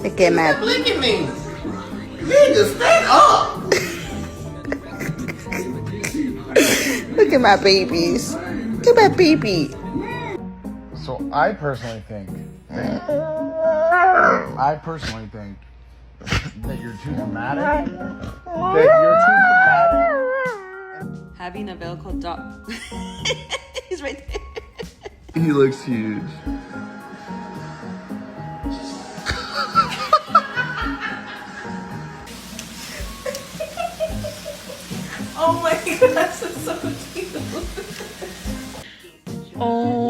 Look at my. Look at me. Nigga, stand up. Look at my babies. Look at my baby. So I personally think that you're too dramatic. Having a Velcro dog. He's right there. He looks huge. Oh my gosh, that's so cute. Oh